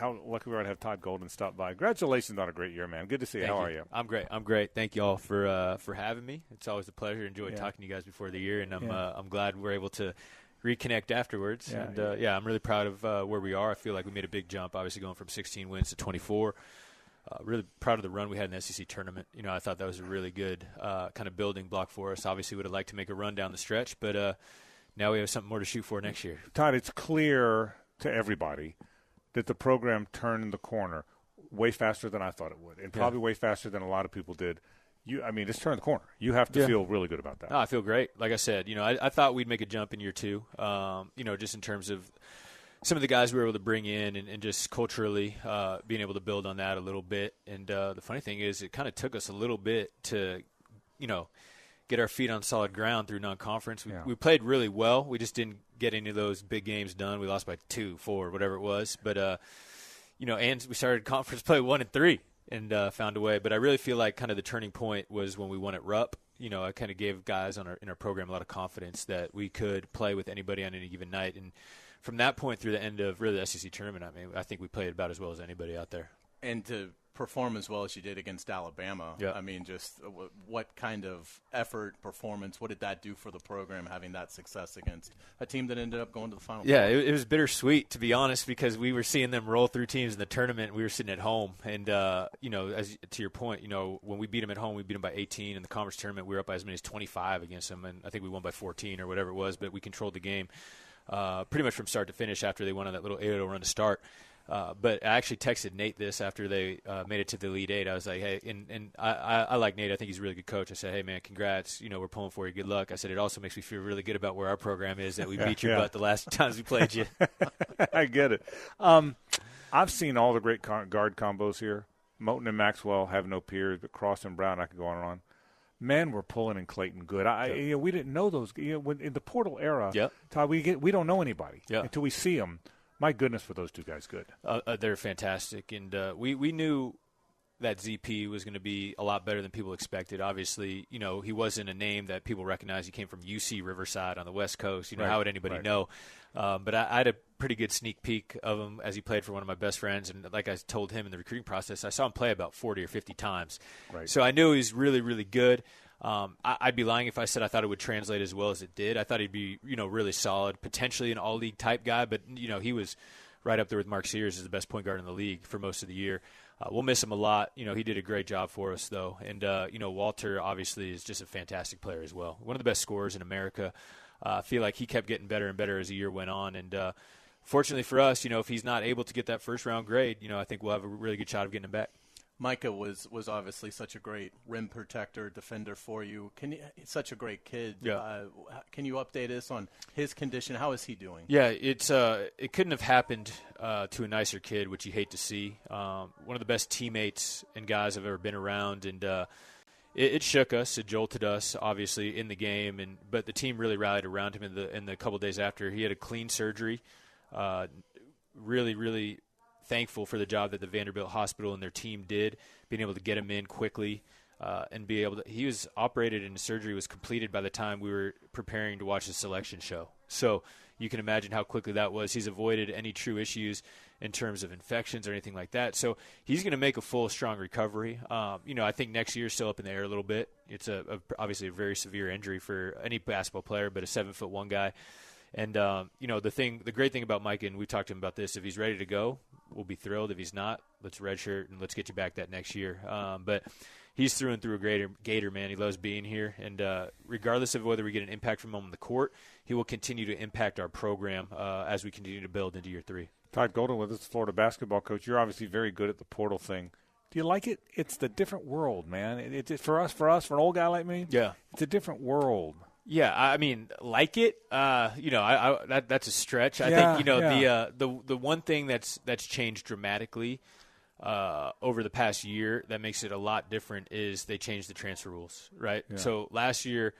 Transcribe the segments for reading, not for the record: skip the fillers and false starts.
how lucky we are to have Todd Golden stop by. Congratulations on a great year, man. Good to see you. How are you? I'm great. Thank you all for having me. It's always a pleasure. Enjoyed talking to you guys before the year, and I'm glad we're able to reconnect afterwards. And I'm really proud of where we are. I feel like we made a big jump, obviously going from 16 wins to 24. Really proud of the run we had in the SEC tournament. I thought that was a really good kind of building block for us. Obviously, would have liked to make a run down the stretch, but now we have something more to shoot for next year. Todd, it's clear to everybody that the program turned the corner way faster than I thought it would, and probably way faster than a lot of people did. It's turned the corner. You have to feel really good about that. No, I feel great. Like I said, I thought we'd make a jump in year two, just in terms of some of the guys we were able to bring in and just culturally being able to build on that a little bit. And the funny thing is it kind of took us a little bit to, get our feet on solid ground through non-conference. We played really well. We just didn't get any of those big games done. We lost by 2, 4, whatever it was. But, and we started conference play 1-3 and found a way. But I really feel like kind of the turning point was when we won at Rupp. I kind of gave guys in our program a lot of confidence that we could play with anybody on any given night. And from that point through the end of really the SEC tournament, I think we played about as well as anybody out there. And to perform as well as you did against Alabama, just what kind of effort, performance, what did that do for the program, having that success against a team that ended up going to the Final Four? It was bittersweet, to be honest, because we were seeing them roll through teams in the tournament. We were sitting at home. And, as to your point, when we beat them at home, we beat them by 18. In the conference tournament, we were up by as many as 25 against them. And I think we won by 14 or whatever it was, but we controlled the game pretty much from start to finish after they went on that little 8-0 run to start. But I actually texted Nate this after they made it to the Elite Eight. I was like, hey, and I like Nate. I think he's a really good coach. I said, hey, man, congrats. We're pulling for you. Good luck. I said, it also makes me feel really good about where our program is, that we beat your butt the last times we played you. I get it. I've seen all the great guard combos here. Moten and Maxwell have no peers, but Cross and Brown, I could go on and on. Man, we're pulling in Clayton good. We didn't know those. In the portal era, Todd, we don't know anybody until we see them. My goodness, were those two guys good. They're fantastic. And we knew that ZP was going to be a lot better than people expected. Obviously, he wasn't a name that people recognized. He came from UC Riverside on the West Coast. How would anybody know? But I had a pretty good sneak peek of him as he played for one of my best friends. And like I told him in the recruiting process, I saw him play about 40 or 50 times. Right. So I knew he was really, really good. I'd be lying if I said I thought it would translate as well as it did. I thought he'd be, really solid, potentially an all-league type guy, but, he was right up there with Mark Sears as the best point guard in the league for most of the year. We'll miss him a lot. He did a great job for us, though. And, Walter obviously is just a fantastic player as well. One of the best scorers in America. I feel like he kept getting better and better as the year went on. And fortunately for us, if he's not able to get that first-round grade, I think we'll have a really good shot of getting him back. Micah was obviously such a great rim protector, defender for you. Such a great kid. Yeah. Can you update us on his condition? How is he doing? Yeah, it couldn't have happened to a nicer kid, which you hate to see. One of the best teammates and guys I've ever been around, and it shook us, it jolted us, obviously in the game, but the team really rallied around him in the couple of days after. He had a clean surgery. Really, really thankful for the job that the Vanderbilt Hospital and their team did, being able to get him in quickly and be able to – he was operated and his surgery was completed by the time we were preparing to watch the selection show. So you can imagine how quickly that was. He's avoided any true issues in terms of infections or anything like that. So he's going to make a full, strong recovery. I think next year is still up in the air a little bit. It's obviously a very severe injury for any basketball player, but a 7'1" guy. And, the great thing about Mike, and we've talked to him about this, if he's ready to go, we'll be thrilled. If he's not, let's redshirt and let's get you back that next year. But he's through and through a great Gator, man. He loves being here. And regardless of whether we get an impact from him on the court, he will continue to impact our program as we continue to build into year 3. Todd Golden with us, Florida basketball coach. You're obviously very good at the portal thing. Do you like it? It's the different world, man. It's for us, for an old guy like me. Yeah, it's a different world. Yeah, I mean, like it. That's a stretch. I think the one thing that's changed dramatically over the past year that makes it a lot different is they changed the transfer rules, right? Yeah. So last year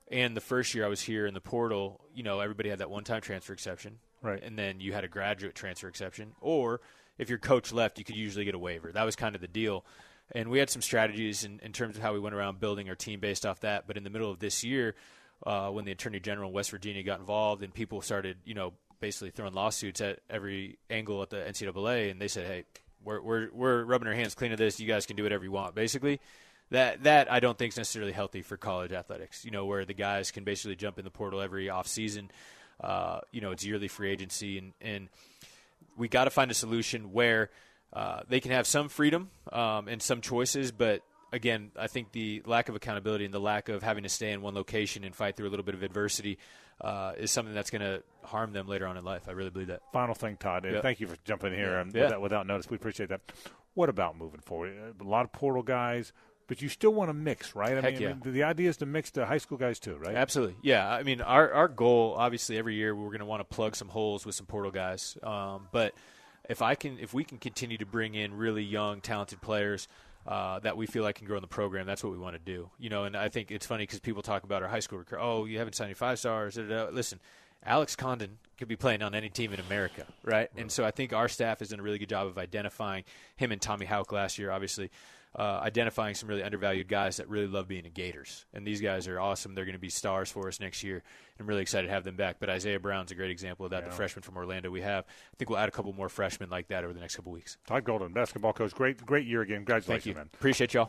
and the first year I was here in the portal, everybody had that one-time transfer exception, right? And then you had a graduate transfer exception, or if your coach left, you could usually get a waiver. That was kind of the deal. And we had some strategies in terms of how we went around building our team based off that. But in the middle of this year, when the Attorney General in West Virginia got involved and people started, basically throwing lawsuits at every angle at the NCAA, and they said, hey, we're rubbing our hands clean of this. You guys can do whatever you want, basically. That I don't think is necessarily healthy for college athletics, where the guys can basically jump in the portal every offseason. It's yearly free agency, and we got to find a solution where they can have some freedom and some choices, but again, I think the lack of accountability and the lack of having to stay in one location and fight through a little bit of adversity is something that's going to harm them later on in life. I really believe that. Final thing, Todd, and thank you for jumping in here without notice. We appreciate that. What about moving forward? A lot of portal guys, but you still want to mix, right? I mean, the idea is to mix the high school guys too, right? Absolutely. Yeah. I mean, our goal, obviously, every year we're going to want to plug some holes with some portal guys. But if we can continue to bring in really young, talented players that we feel like can grow in the program, that's what we want to do. And I think it's funny because people talk about our high school recruit. Oh, you haven't signed any 5-stars. Listen, Alex Condon could be playing on any team in America, right? And so I think our staff has done a really good job of identifying him and Tommy Houck last year, obviously, identifying some really undervalued guys that really love being a Gators. And these guys are awesome. They're going to be stars for us next year. I'm really excited to have them back. But Isaiah Brown's a great example of that, the freshman from Orlando we have. I think we'll add a couple more freshmen like that over the next couple weeks. Todd Golden, basketball coach. Great year again. Congratulations, Thank you. Man. Appreciate y'all.